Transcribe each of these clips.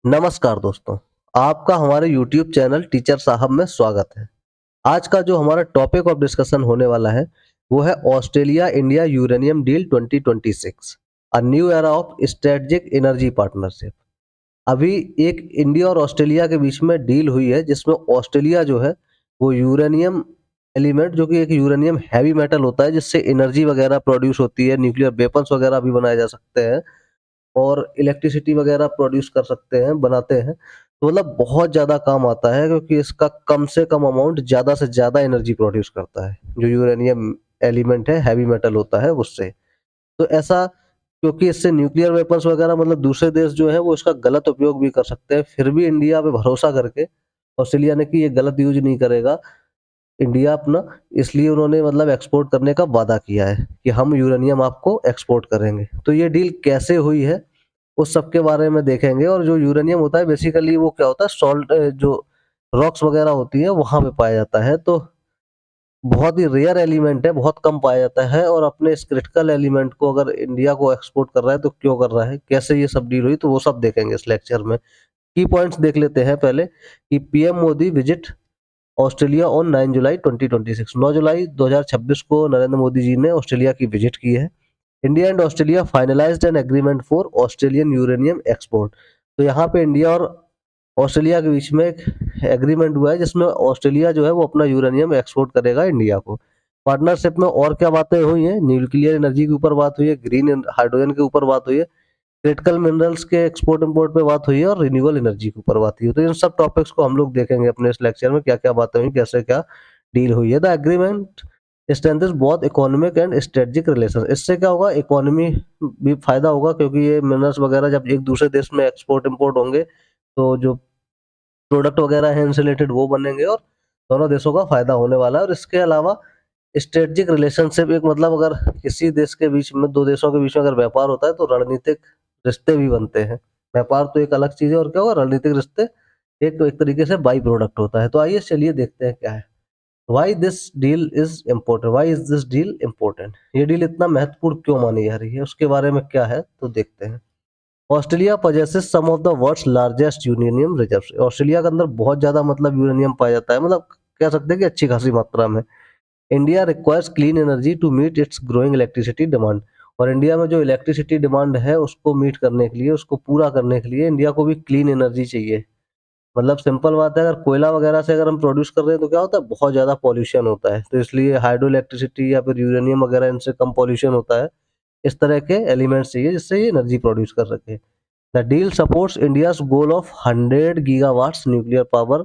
नमस्कार दोस्तों, आपका हमारे यूट्यूब चैनल टीचर साहब में स्वागत है। आज का जो हमारा टॉपिक ऑफ डिस्कशन होने वाला है, वो है Australia India uranium deal 2026, a new era of strategic energy partnership. अभी एक इंडिया और ऑस्ट्रेलिया के बीच में डील हुई है जिसमें ऑस्ट्रेलिया जो है वो यूरेनियम एलिमेंट जो कि एक यूरेनियम हैवी मेटल होता है जिससे एनर्जी वगैरह प्रोड्यूस होती है, न्यूक्लियर वेपन्स वगैरह भी बनाए जा सकते हैं और इलेक्ट्रिसिटी वगैरह प्रोड्यूस कर सकते हैं, बनाते हैं। तो मतलब बहुत ज़्यादा काम आता है क्योंकि इसका कम से कम अमाउंट ज़्यादा से ज़्यादा एनर्जी प्रोड्यूस करता है, जो यूरेनियम एलिमेंट है, हैवी मेटल होता है उससे। तो ऐसा क्योंकि इससे न्यूक्लियर वेपन्स वगैरह मतलब दूसरे देश जो है वो इसका गलत उपयोग भी कर सकते हैं, फिर भी इंडिया पे भरोसा करके ऑस्ट्रेलिया ने कि ये गलत यूज़ नहीं करेगा इंडिया अपना, इसलिए उन्होंने मतलब एक्सपोर्ट करने का वादा किया है कि हम यूरेनियम आपको एक्सपोर्ट करेंगे। तो ये डील कैसे हुई है उस सब के बारे में देखेंगे और जो यूरेनियम होता है बेसिकली वो क्या होता है सॉल्ट जो रॉक्स वगैरह होती है वहाँ पे पाया जाता है। तो बहुत ही रेयर एलिमेंट है, बहुत कम पाया जाता है और अपने इस क्रिटिकल एलिमेंट को अगर इंडिया को एक्सपोर्ट कर रहा है तो क्यों कर रहा है, कैसे ये सब डील हुई, तो वो सब देखेंगे इस लेक्चर में। की पॉइंट्स देख लेते हैं पहले कि PM Modi visit Australia on 9 जुलाई 2026। 9 जुलाई 2026 को नरेंद्र मोदी जी ने ऑस्ट्रेलिया की विजिट की है। India and Australia finalised an agreement for Australian uranium export. तो यहाँ पे इंडिया और ऑस्ट्रेलिया के बीच में एक एग्रीमेंट हुआ है जिसमें ऑस्ट्रेलिया जो है वो अपना यूरेनियम एक्सपोर्ट करेगा इंडिया को। पार्टनरशिप में और क्या बातें हुई हैं, न्यूक्लियर एनर्जी के ऊपर बात हुई है, ग्रीन हाइड्रोजन के ऊपर बात हुई है, क्रिटिकल मिनरल्स के एक्सपोर्ट इंपोर्ट पे बात हुई है और रिन्यूएबल एनर्जी के ऊपर बात हुई है। तो इन सब टॉपिक्स को हम लोग देखेंगे अपने इस लेक्चर में, क्या क्या बातें हुई, कैसे क्या डील हुई है। The agreement strengthens both economic and strategic relation. इससे क्या होगा, इकोनॉमी भी फायदा होगा क्योंकि ये मिनरल्स वगैरह जब एक दूसरे देश में एक्सपोर्ट इंपोर्ट होंगे तो जो प्रोडक्ट वगैरह है इनसे रिलेटेड वो बनेंगे और दोनों देशों का फायदा होने वाला है। और इसके अलावा स्ट्रेटेजिक रिलेशनशिप एक मतलब अगर किसी देश के बीच में, दो देशों के बीच में अगर व्यापार होता है तो रणनीतिक रिश्ते भी बनते हैं। व्यापार तो एक अलग चीज है और क्या होगा, रणनीतिक रिश्ते एक एक तरीके से बाई प्रोडक्ट होता है। तो आइए चलिए देखते हैं क्या है। Why this deal is important, why is this deal important, ये डील इतना महत्वपूर्ण क्यों मानी जा रही है उसके बारे में क्या है तो देखते हैं। Australia possesses some of the world's largest uranium reserves. Australia के अंदर बहुत ज्यादा मतलब यूरेनियम पाया जाता है, मतलब कह सकते हैं कि अच्छी खासी मात्रा में। India requires clean energy to meet its growing electricity demand. और इंडिया में जो इलेक्ट्रिसिटी डिमांड है उसको मीट करने के लिए, उसको पूरा करने के लिए इंडिया को भी क्लीन एनर्जी चाहिए। मतलब सिंपल बात है, अगर कोयला वगैरह से अगर हम प्रोड्यूस कर रहे हैं तो क्या होता है, बहुत ज़्यादा पॉल्यूशन होता है। तो इसलिए हाइड्रो इलेक्ट्रिसिटी या फिर यूरेनियम वगैरह इनसे कम पॉल्यूशन होता है। इस तरह के एलिमेंट्स चाहिए जिससे ये एनर्जी प्रोड्यूस कर सके। The deal supports India's goal of 100 gigawatts nuclear power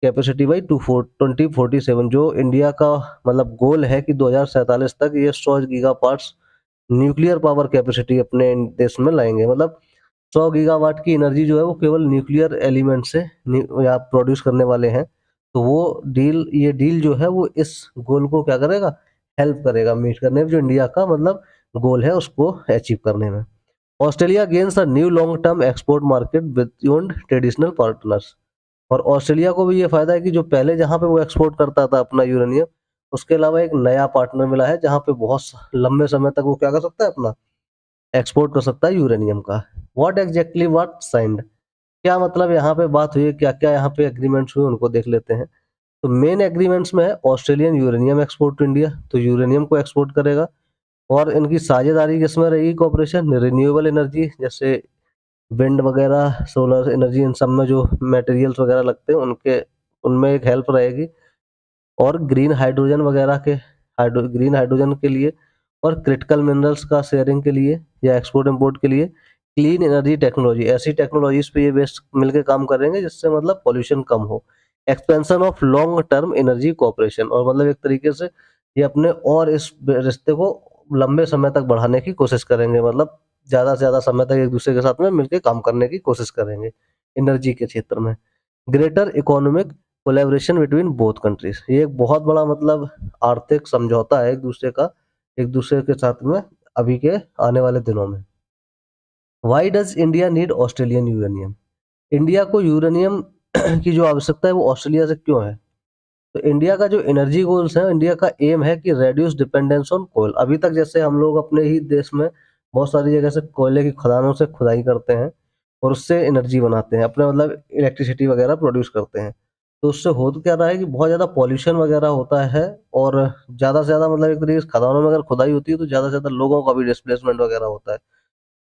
capacity by 2047। जो इंडिया का मतलब गोल है कि 2047 तक ये 100 giga parts nuclear power capacity अपने देश में लाएंगे। मतलब 100 गीगावाट की एनर्जी जो है वो केवल न्यूक्लियर एलिमेंट से या प्रोड्यूस करने वाले हैं। तो वो डील, ये डील जो है वो इस गोल को क्या करेगा, हेल्प करेगा मीट करने में, जो इंडिया का मतलब गोल है उसको अचीव करने में। Australia gains a new long term export market beyond traditional partners. और ऑस्ट्रेलिया को भी ये फायदा है कि जो पहले जहाँ पे वो एक्सपोर्ट करता था अपना यूरेनियम, उसके अलावा एक नया पार्टनर मिला है जहाँ पे बहुत लंबे समय तक वो क्या कर सकता है, अपना एक्सपोर्ट कर सकता है यूरेनियम का। व्हाट एग्जैक्टली व्हाट साइंड, क्या मतलब यहाँ पे बात हुई है, क्या क्या यहाँ पे एग्रीमेंट्स हुए उनको देख लेते हैं। तो मेन एग्रीमेंट्स में है Australian uranium export to India, तो यूरेनियम को एक्सपोर्ट करेगा। और इनकी साझेदारी किसमें रहेगी, कॉपरेशन रिन्यूएबल एनर्जी, जैसे विंड वगैरह, सोलर एनर्जी, इन सब में जो मटेरियल्स वगैरह लगते हैं उनके, उनमें एक हेल्प रहेगी। और ग्रीन हाइड्रोजन वगैरह के, ग्रीन हाइड्रोजन के लिए और क्रिटिकल मिनरल्स का शेयरिंग के लिए या एक्सपोर्ट इंपोर्ट के लिए क्लीन एनर्जी टेक्नोलॉजी, ऐसी टेक्नोलॉजीज पे ये बेस्ट मिलकर काम करेंगे जिससे मतलब पॉल्यूशन कम हो। Expansion of long term energy cooperation, और मतलब एक तरीके से ये अपने और इस रिश्ते को लंबे समय तक बढ़ाने की कोशिश करेंगे, मतलब ज़्यादा से ज़्यादा समय तक एक दूसरे के साथ में मिलकर काम करने की कोशिश करेंगे एनर्जी के क्षेत्र में। Greater economic collaboration between both countries, ये एक बहुत बड़ा मतलब आर्थिक समझौता है एक दूसरे का, एक दूसरे के साथ में अभी के आने वाले दिनों में। Why does India need Australian uranium, India को यूरेनियम की जो आवश्यकता है वो ऑस्ट्रेलिया से क्यों है। तो इंडिया का जो एनर्जी गोल्स है, इंडिया का एम है कि रेड्यूस डिपेंडेंस ऑन कोल। अभी तक जैसे हम लोग अपने ही देश में बहुत सारी जगह से कोयले की खदानों से खुदाई करते हैं, और उससे एनर्जी बनाते हैं, अपने मतलब इलेक्ट्रिसिटी वगैरह प्रोड्यूस करते हैं। तो उससे हो तो क्या रहा है कि बहुत ज़्यादा पॉल्यूशन वगैरह होता है और ज़्यादा से ज़्यादा मतलब एक तरीके से खदानों में अगर खुदाई होती है तो ज़्यादा से ज़्यादा लोगों का भी डिस्प्लेसमेंट वगैरह होता है।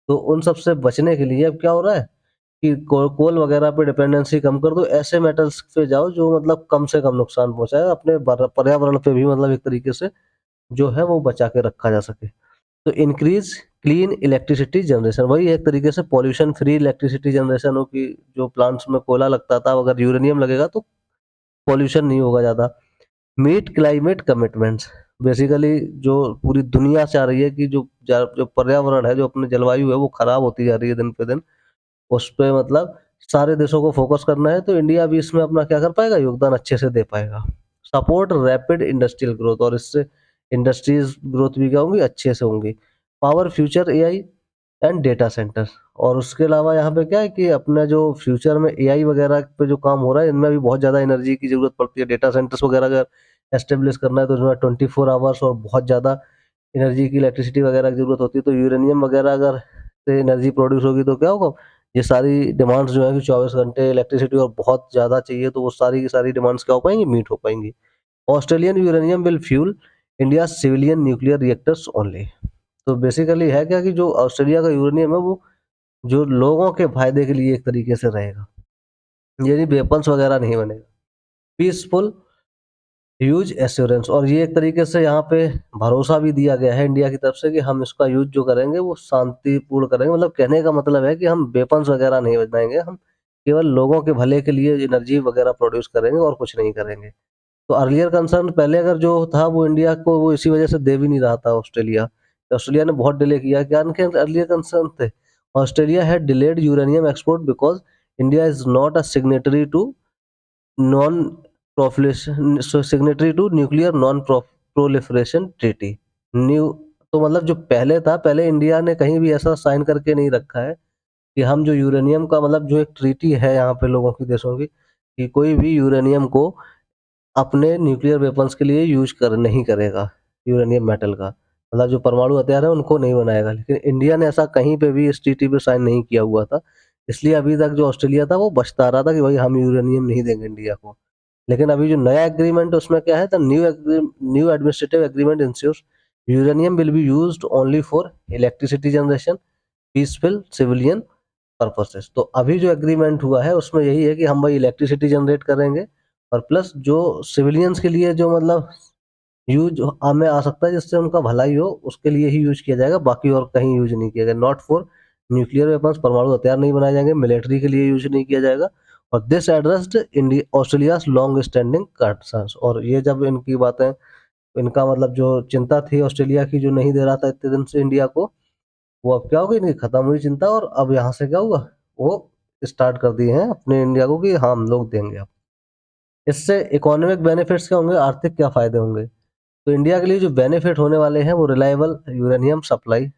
तो उन सब से बचने के लिए अब क्या हो रहा है कि कोल वगैरह पे डिपेंडेंसी कम कर दो, ऐसे मेटल्स पे जाओ जो मतलब कम से कम नुकसान पहुँचाए, अपने पर्यावरण पे भी मतलब एक तरीके से जो है वो बचा के रखा जा सके। तो इंक्रीज क्लीन इलेक्ट्रिसिटी जनरेशन, वही एक तरीके से पॉल्यूशन फ्री इलेक्ट्रिसिटी जनरेशन हो कि जो प्लांट्स में कोयला लगता था अगर यूरेनियम लगेगा तो पॉल्यूशन नहीं होगा ज़्यादा। मीट क्लाइमेट कमिटमेंट्स, बेसिकली जो पूरी दुनिया चाह रही है कि जो पर्यावरण है, जो अपनी जलवायु है वो खराब होती जा रही है दिन पे दिन, उस पे मतलब सारे देशों को फोकस करना है, तो इंडिया भी इसमें अपना क्या कर पाएगा, योगदान अच्छे से दे पाएगा। सपोर्ट रैपिड इंडस्ट्रियल ग्रोथ, और इससे इंडस्ट्रीज ग्रोथ भी क्या होंगी, अच्छे से होंगी। Power future AI and data centre, और उसके अलावा यहाँ पे क्या है कि अपना जो फ्यूचर में एआई वगैरह पे जो काम हो रहा है इनमें भी बहुत ज़्यादा एनर्जी की ज़रूरत पड़ती है। डेटा सेंटर्स वगैरह अगर एस्टेब्लिश करना है तो इसमें 24 आवर्स और बहुत ज़्यादा एनर्जी की इलेक्ट्रिसिटी वगैरह की ज़रूरत होती है। तो यूरेनियम वगैरह अगर से एनर्जी प्रोड्यूस होगी तो क्या होगा, ये सारी डिमांड्स जो है कि 24 घंटे इलेक्ट्रिसिटी और बहुत ज़्यादा चाहिए, तो वो सारी की सारी डिमांड्स क्या हो पाएंगी, मीट हो पाएंगी। Australian uranium will fuel India civilian nuclear reactors only. तो बेसिकली है क्या कि जो ऑस्ट्रेलिया का यूरेनियम है वो जो लोगों के फायदे के लिए एक तरीके से रहेगा, यानी वेपन्स वगैरह नहीं बनेगा। पीसफुल यूज एश्योरेंस, और ये एक तरीके से यहाँ पे भरोसा भी दिया गया है इंडिया की तरफ से कि हम इसका यूज जो करेंगे वो शांतिपूर्ण करेंगे। मतलब कहने का मतलब है कि हम वेपन्स वगैरह नहीं बनाएंगे, हम केवल लोगों के भले के लिए एनर्जी वगैरह प्रोड्यूस करेंगे और कुछ नहीं करेंगे। तो अर्लियर कंसर्न पहले अगर जो था वो इंडिया को वो इसी वजह से दे भी नहीं रहा था ऑस्ट्रेलिया। ऑस्ट्रेलिया ने बहुत डिले किया, क्या इनके अर्लियर कंसर्न थे? Australia had delayed uranium export because India is not a signatory to non proliferation signatory to nuclear non proliferation treaty. New तो मतलब जो पहले था, पहले इंडिया ने कहीं भी ऐसा साइन करके नहीं रखा है कि हम जो यूरेनियम का मतलब जो एक ट्रीटी है यहाँ पे लोगों की देशों की कि कोई भी यूरेनियम को अपने न्यूक्लियर वेपन्स के लिए यूज कर नहीं करेगा, यूरेनियम मेटल का मतलब जो परमाणु हथियार है उनको नहीं बनाएगा। लेकिन इंडिया ने ऐसा कहीं पे भी इस ट्रीटी पे साइन नहीं किया हुआ था, इसलिए अभी तक जो ऑस्ट्रेलिया था वो बचता रहा था कि भाई हम यूरेनियम नहीं देंगे इंडिया को। लेकिन अभी जो नया एग्रीमेंट है उसमें क्या है, the new administrative agreement ensures uranium will be used only for electricity generation, peaceful civilian purposes. तो अभी जो एग्रीमेंट हुआ है उसमें यही है कि हम भाई इलेक्ट्रिसिटी जनरेट करेंगे और प्लस जो सिविलियंस के लिए जो मतलब यूज में आ सकता है जिससे उनका भलाई हो उसके लिए ही यूज किया जाएगा, बाकी और कहीं यूज नहीं किया जाएगा। नॉट फॉर न्यूक्लियर वेपन्स, परमाणु हथियार नहीं बनाए जाएंगे, मिलिट्री के लिए यूज नहीं किया जाएगा। और this addressed India Australia long standing concerns, और ये जब इनकी बातें, इनका मतलब जो चिंता थी ऑस्ट्रेलिया की जो नहीं दे रहा था इतने दिन से इंडिया को, वो अब क्या होगी, इनकी खत्म हुई चिंता, और अब यहाँ से क्या होगा, वो स्टार्ट कर दिए हैं अपने इंडिया को कि हाँ हम लोग देंगे अब। इससे इकोनॉमिक बेनिफिट्स क्या होंगे, आर्थिक क्या फायदे होंगे? तो इंडिया के लिए जो बेनिफिट होने वाले हैं वो रिलायबल यूरेनियम सप्लाई,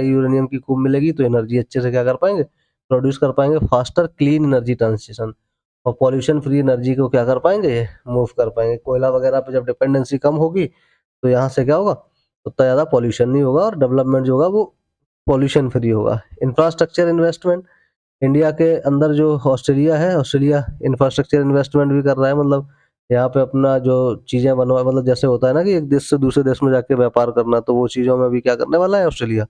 यूरेनियम की खूब मिलेगी तो एनर्जी अच्छे से क्या कर पाएंगे, प्रोड्यूस कर पाएंगे। फास्टर क्लीन एनर्जी ट्रांजिशन, और पॉल्यूशन फ्री एनर्जी को क्या कर पाएंगे, मूव कर पाएंगे। कोयला वगैरह पे जब डिपेंडेंसी कम होगी तो यहाँ से क्या होगा, उतना ज़्यादा पॉल्यूशन नहीं होगा और डेवलपमेंट जो होगा वो पॉल्यूशन फ्री होगा। इंफ्रास्ट्रक्चर इन्वेस्टमेंट, इंडिया के अंदर जो ऑस्ट्रेलिया है, ऑस्ट्रेलिया इंफ्रास्ट्रक्चर इन्वेस्टमेंट भी कर रहा है। मतलब यहाँ पे अपना जो चीज़ें बनवा, मतलब जैसे होता है ना कि एक देश से दूसरे देश में जाके व्यापार करना, तो वो चीज़ों में भी क्या करने वाला है ऑस्ट्रेलिया,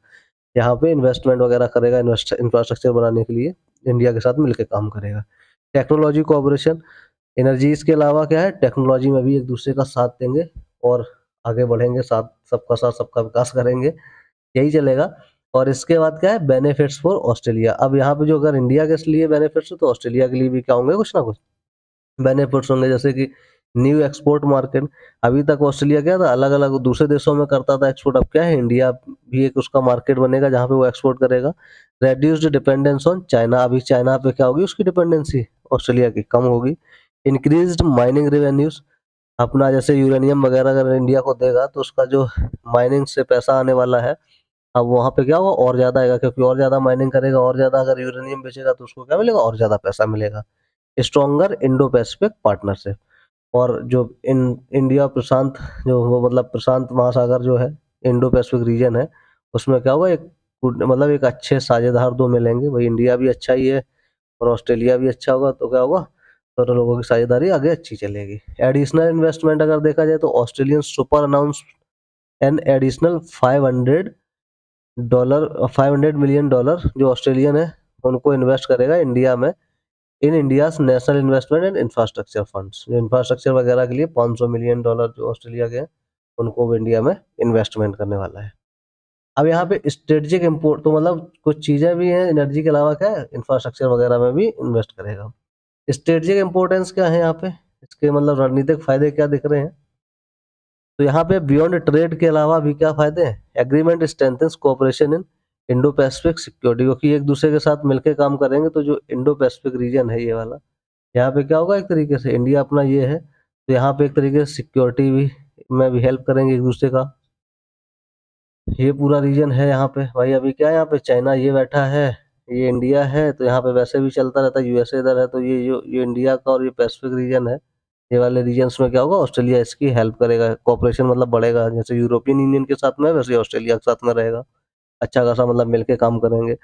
यहाँ पे इन्वेस्टमेंट वगैरह करेगा, इंफ्रास्ट्रक्चर बनाने के लिए इंडिया के साथ मिलकर काम करेगा। टेक्नोलॉजी कोऑपरेशन, एनर्जीज के अलावा क्या है, टेक्नोलॉजी में भी एक दूसरे का साथ देंगे और आगे बढ़ेंगे, साथ सबका विकास करेंगे, यही चलेगा। और इसके बाद क्या है, बेनिफिट्स फॉर ऑस्ट्रेलिया। अब यहाँ पे जो अगर इंडिया के लिए बेनिफिट्स है तो ऑस्ट्रेलिया के लिए भी क्या होंगे, कुछ ना कुछ बेनिफिट्स होंगे। जैसे कि न्यू एक्सपोर्ट मार्केट, अभी तक ऑस्ट्रेलिया क्या था, अलग अलग दूसरे देशों में करता था एक्सपोर्ट, अब क्या है इंडिया भी एक उसका मार्केट बनेगा जहाँ पे वो एक्सपोर्ट करेगा। रेड्यूस्ड डिपेंडेंस ऑन चाइना, अभी चाइना पे क्या होगी, उसकी डिपेंडेंसी ऑस्ट्रेलिया की कम होगी। इंक्रीज्ड माइनिंग रेवेन्यूज, अपना जैसे यूरेनियम वगैरह अगर इंडिया को देगा तो उसका जो माइनिंग से पैसा आने वाला है, अब वहाँ पे क्या होगा, और ज़्यादा आएगा, क्योंकि और ज़्यादा माइनिंग करेगा, और ज़्यादा अगर यूरेनियम बेचेगा तो उसको क्या मिलेगा, और ज़्यादा पैसा मिलेगा। स्ट्रॉन्गर इंडो पैसिफिक पार्टनरशिप, और जो इन इंडिया प्रशांत, जो वो मतलब प्रशांत महासागर जो है, इंडो पैसिफिक रीजन है, उसमें क्या होगा, एक मतलब एक अच्छे साझेदार दो मिलेंगे। भाई इंडिया भी अच्छा ही है, और ऑस्ट्रेलिया भी अच्छा होगा तो क्या होगा, दोनों लोगों की साझेदारी आगे अच्छी चलेगी। एडिशनल इन्वेस्टमेंट अगर देखा जाए तो Australian super announce an additional $500 जो ऑस्ट्रेलियन है उनको इन्वेस्ट करेगा इंडिया में in India's national investment and infrastructure funds. जो इंफ्रास्ट्रक्चर वगैरह के लिए $500 मिलियन जो ऑस्ट्रेलिया के हैं उनको वो इंडिया में इन्वेस्टमेंट करने वाला है। अब यहाँ पे स्ट्रेटेजिक इम्पोर्ट तो मतलब कुछ चीजें भी हैं एनर्जी के अलावा, क्या है, इंफ्रास्ट्रक्चर वगैरह में भी इन्वेस्ट करेगा। स्ट्रेटेजिक इंपॉर्टेंस क्या है यहाँ पे, इसके मतलब रणनीतिक फायदे क्या दिख रहे हैं, तो यहाँ पे बियॉन्ड ट्रेड के अलावा भी क्या फायदे हैं, एग्रीमेंट स्ट्रेंथन्स कोऑपरेशन इन इंडो पैसिफिक सिक्योरिटी, क्योंकि एक दूसरे के साथ मिलकर काम करेंगे तो जो इंडो पैसिफिक रीजन है ये वाला, यहाँ पे क्या होगा, एक तरीके से इंडिया अपना ये है तो यहाँ पे एक तरीके से सिक्योरिटी भी में भी हेल्प करेंगे एक दूसरे का। ये पूरा रीजन है यहाँ पे भाई, अभी क्या है यहाँ पे चाइना ये बैठा है, ये इंडिया है, तो यहाँ पे वैसे भी चलता रहता है, यूएसए इधर है, तो ये इंडिया का और ये पैसिफिक रीजन है, ये वाले रीजन्स में क्या होगा, ऑस्ट्रेलिया इसकी हेल्प करेगा, कोऑपरेशन मतलब बढ़ेगा, जैसे यूरोपियन यूनियन के साथ में वैसे ही ऑस्ट्रेलिया के साथ में रहेगा, अच्छा खासा मतलब मिलके काम करेंगे।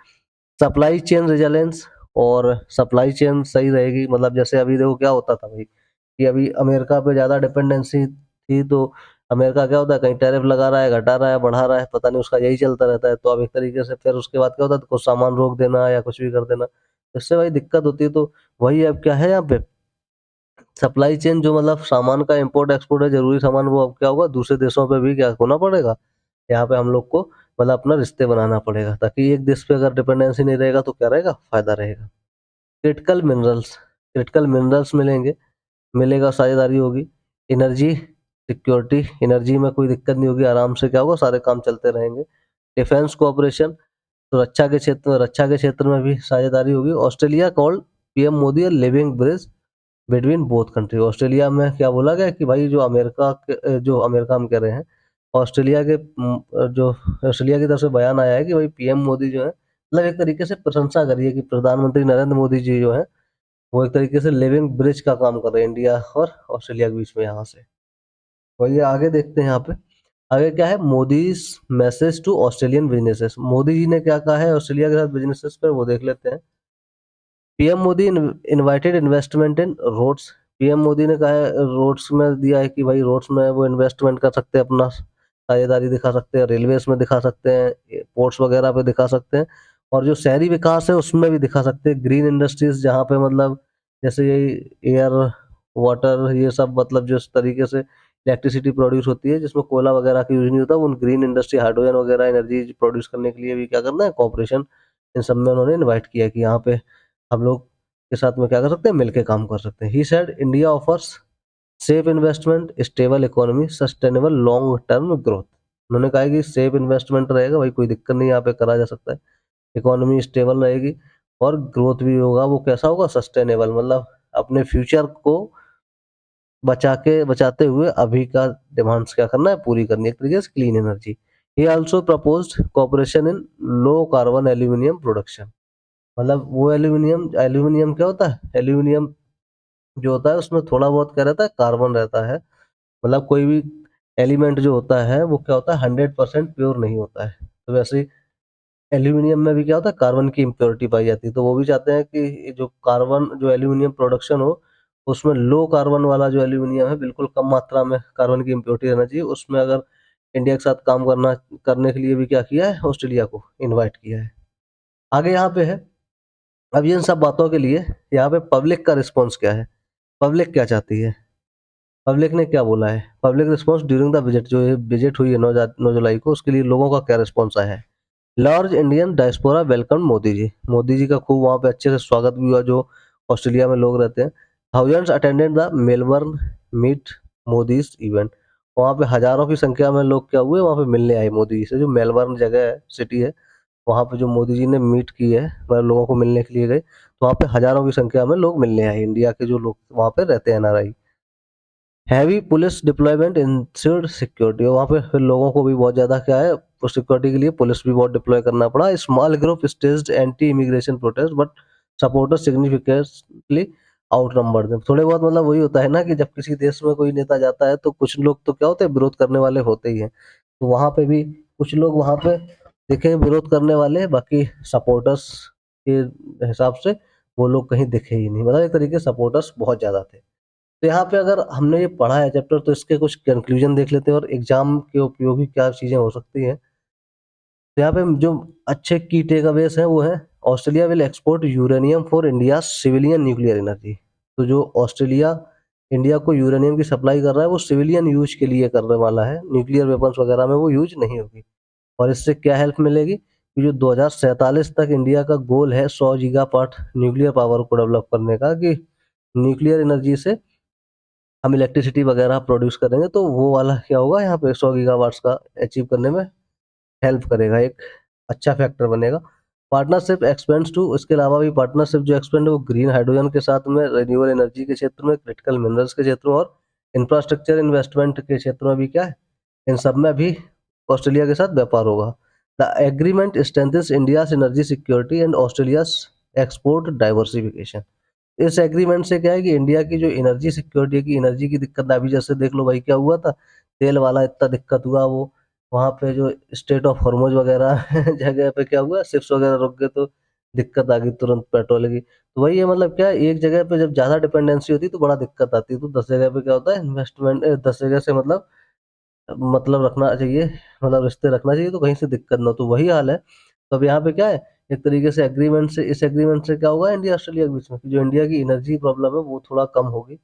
सप्लाई चेन रिजिलेंस और सप्लाई चेन सही रहेगी, मतलब जैसे अभी देखो क्या होता था भाई कि अभी अमेरिका पे ज़्यादा डिपेंडेंसी थी, तो अमेरिका क्या होता है कहीं टैरिफ लगा रहा है, घटा रहा है, बढ़ा रहा है, पता नहीं उसका यही चलता रहता है, तो अब एक तरीके से फिर उसके बाद क्या होता है तो कुछ सामान रोक देना या कुछ भी कर देना, इससे भाई दिक्कत होती है। तो वही अब क्या है यहाँ पे सप्लाई चेन जो मतलब सामान का इम्पोर्ट एक्सपोर्ट है, जरूरी सामान, वो अब क्या होगा दूसरे देशों पे भी क्या होना पड़ेगा, यहाँ पे हम लोग को मतलब अपना रिश्ते बनाना पड़ेगा, ताकि एक देश पे अगर डिपेंडेंसी नहीं रहेगा तो क्या रहेगा, फायदा रहेगा। क्रिटिकल मिनरल्स, क्रिटिकल मिनरल्स मिलेंगे, मिलेगा, साझेदारी होगी। एनर्जी सिक्योरिटी, एनर्जी में कोई दिक्कत नहीं होगी, आराम से क्या होगा सारे काम चलते रहेंगे। डिफेंस कोऑपरेशन, तो रक्षा के क्षेत्र में भी साझेदारी होगी। Australia called PM Modi a living bridge between both country, Australia में क्या बोला गया कि भाई जो अमेरिका हम कह रहे हैं, ऑस्ट्रेलिया के जो ऑस्ट्रेलिया की तरफ से बयान आया है कि भाई पीएम मोदी जो है मतलब एक तरीके से प्रशंसा करिए कि प्रधानमंत्री नरेंद्र मोदी जी जो है वो एक तरीके से लिविंग ब्रिज का काम कर रहे हैं इंडिया और ऑस्ट्रेलिया के बीच में यहाँ से। वही आगे देखते हैं यहाँ पे, आगे क्या है, Modi's message to Australian businesses, Modi ji ने क्या कहा है ऑस्ट्रेलिया के साथ बिजनेसेस पर, वो देख लेते हैं। PM Modi invited investment in roads, PM Modi ने कहा है रोड्स में दिया है कि भाई रोड्स में वो इन्वेस्टमेंट कर सकते हैं, अपना साझेदारी दिखा सकते हैं, रेलवेज में दिखा सकते हैं, पोर्ट्स वगैरह पे दिखा सकते हैं, और जो शहरी विकास है उसमें भी दिखा सकते हैं, ग्रीन इंडस्ट्रीज जहाँ पे मतलब जैसे ये एयर वाटर ये सब मतलब जिस तरीके से इलेक्ट्रिसिटी प्रोड्यूस होती है जिसमें कोयला वगैरह का यूज नहीं होता, उन ग्रीन इंडस्ट्री हाइड्रोजन वगैरह एनर्जी प्रोड्यूस करने के लिए भी क्या करना है, कॉपरेशन, इन सब में उन्होंने इन्वाइट किया कि यहाँ पे हम लोग के साथ में क्या कर सकते हैं, मिलके काम कर सकते हैं। He said India offers safe investment, stable economy, sustainable long term growth, उन्होंने कहा है कि सेफ इन्वेस्टमेंट रहेगा भाई, कोई दिक्कत नहीं, यहाँ पे करा जा सकता है, इकोनॉमी स्टेबल रहेगी और ग्रोथ भी होगा, वो कैसा होगा, सस्टेनेबल, मतलब अपने फ्यूचर को बचाते हुए अभी का डिमांड्स क्या करना है, पूरी करनी है, एक तरीके से clean energy. He also proposed cooperation in low carbon aluminium production, मतलब वो एल्यूमिनियम एल्यूमिनियम क्या होता है, एल्यूमिनियम जो होता है उसमें थोड़ा बहुत क्या रहता है, कार्बन रहता है, मतलब कोई भी एलिमेंट जो होता है वो क्या होता है 100% प्योर नहीं होता है, तो वैसे ही एल्यूमिनियम में भी क्या होता है कार्बन की इम्प्योरिटी पाई जाती है, तो वो भी चाहते हैं कि ये जो कार्बन जो एल्यूमिनियम प्रोडक्शन हो उसमें लो कार्बन वाला जो एल्यूमिनियम है बिल्कुल कम मात्रा में कार्बन की इम्प्योरिटी रहना चाहिए, उसमें अगर इंडिया के साथ काम करने के लिए भी क्या किया है, ऑस्ट्रेलिया को इन्वाइट किया है। आगे यहाँ पे है, अब इन सब बातों के लिए यहाँ पे पब्लिक का रिस्पॉन्स क्या है, पब्लिक क्या चाहती है, पब्लिक ने क्या बोला है, public response during the visit, जो ये विजिट हुई है 9 जुलाई को, उसके लिए लोगों का क्या रिस्पॉन्स आया है। Large Indian diaspora welcome Modi ji का खूब वहाँ पे अच्छे से स्वागत भी हुआ, जो ऑस्ट्रेलिया में लोग रहते हैं। Thousands attended the Melbourne meet Modi's event, वहाँ पे हजारों की संख्या में लोग क्या हुए, वहाँ पे मिलने आए मोदी जी से, जो मेलबर्न जगह है, सिटी है, वहाँ पे जो मोदी जी ने मीट की है, मतलब लोगों को मिलने के लिए गए, तो वहाँ पे हजारों की संख्या में लोग मिलने आए, इंडिया के जो लोग वहाँ पे रहते हैं NRI. Heavy police deployment insured security, वहाँ पे फिर लोगों को भी बहुत ज़्यादा क्या है, सिक्योरिटी के लिए पुलिस भी बहुत डिप्लॉय करना पड़ा। Small group staged anti immigration protest but supporters significantly out number, थोड़े बहुत मतलब वही होता है ना कि जब किसी देश में कोई नेता जाता है तो कुछ लोग तो क्या होते हैं, विरोध करने वाले होते ही हैं, तो वहाँ पे भी कुछ लोग वहाँ पे दिखे विरोध करने वाले, बाकी सपोर्टर्स के हिसाब से वो लोग कहीं दिखे ही नहीं, मतलब एक तरीके से सपोर्टर्स बहुत ज़्यादा थे। तो यहाँ पे अगर हमने ये पढ़ा है चैप्टर, तो इसके कुछ कंक्लूजन देख लेते हैं और एग्ज़ाम के उपयोगी क्या चीज़ें हो सकती हैं। तो यहाँ पे जो अच्छे की टेक अवेज़ हैं वो है, Australia will export uranium for India's civilian nuclear energy. तो जो ऑस्ट्रेलिया इंडिया को यूरेनियम की सप्लाई कर रहा है वो सिविलियन यूज़ के लिए करने वाला है, न्यूक्लियर वेपन्स वगैरह में वो यूज़ नहीं होगी। और इससे क्या हेल्प मिलेगी कि जो 2047 तक इंडिया का गोल है 100 गीगावाट न्यूक्लियर पावर को डेवलप करने का, कि न्यूक्लियर एनर्जी से हम इलेक्ट्रिसिटी वगैरह प्रोड्यूस करेंगे, तो वो वाला क्या होगा यहाँ पे 100 गीगावाट्स का अचीव करने में हेल्प करेगा, एक अच्छा फैक्टर बनेगा। पार्टनरशिप एक्सपेंड्स टू, इसके अलावा भी पार्टनरशिप जो एक्सपेंड है वो ग्रीन हाइड्रोजन के साथ में, रिन्यूएबल एनर्जी के क्षेत्र में, क्रिटिकल मिनरल्स के क्षेत्र में और इंफ्रास्ट्रक्चर इन्वेस्टमेंट के क्षेत्र में भी क्या है, इन सब में भी ऑस्ट्रेलिया के साथ व्यापार होगा। The agreement strengthens India's energy security and Australia's export diversification. इस एग्रीमेंट से क्या है कि इंडिया की जो एनर्जी सिक्योरिटी की, एनर्जी की दिक्कत अभी जैसे देख लो भाई क्या हुआ था, तेल वाला इतना दिक्कत हुआ, वो वहाँ पे जो स्टेट ऑफ हॉर्मोज वगैरह जगह पे क्या हुआ, शिप्स वगैरह रुक गए, तो दिक्कत आ गई तुरंत पेट्रोल की। तो वही है, मतलब क्या है, एक जगह पे जब ज़्यादा डिपेंडेंसी होती है तो बड़ा दिक्कत आती है। तो 10 जगह पे क्या होता है, इन्वेस्टमेंट 10 जगह से मतलब रखना चाहिए, मतलब रिश्ते रखना चाहिए, तो कहीं से दिक्कत ना हो। तो वही हाल है। तो अब यहाँ पे क्या है, एक तरीके से एग्रीमेंट से, इस एग्रीमेंट से क्या होगा इंडिया ऑस्ट्रेलिया के बीच में, कि जो इंडिया की एनर्जी प्रॉब्लम है वो थोड़ा कम होगी,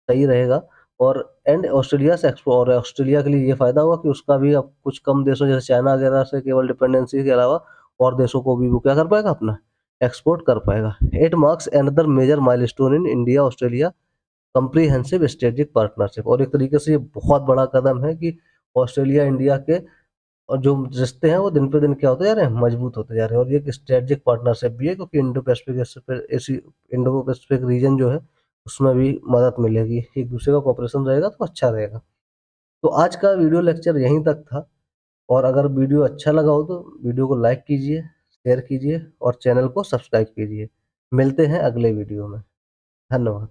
सही रहेगा। और एंड ऑस्ट्रेलिया से एक्सपो, और ऑस्ट्रेलिया के लिए ये फायदा होगा कि उसका भी अब कुछ कम देशों जैसे चाइना वगैरह से केवल डिपेंडेंसी के अलावा और देशों को भी वो क्या कर पाएगा, अपना एक्सपोर्ट कर पाएगा। It marks another major milestone in India Australia comprehensive strategic partnership. और एक तरीके से ये बहुत बड़ा कदम है कि ऑस्ट्रेलिया इंडिया के और जो रिश्ते हैं वो दिन पे दिन क्या होते जा रहे हैं, मजबूत होते जा रहे हैं। और ये एक स्ट्रेटेजिक पार्टनरशिप भी है, क्योंकि इंडो पैसिफिक रीजन जो है उसमें भी मदद मिलेगी, एक दूसरे का कॉपरेशन रहेगा तो अच्छा रहेगा। तो आज का वीडियो लेक्चर यहीं तक था। और अगर वीडियो अच्छा लगा हो तो वीडियो को लाइक कीजिए, शेयर कीजिए और चैनल को सब्सक्राइब कीजिए। मिलते हैं अगले वीडियो में। धन्यवाद।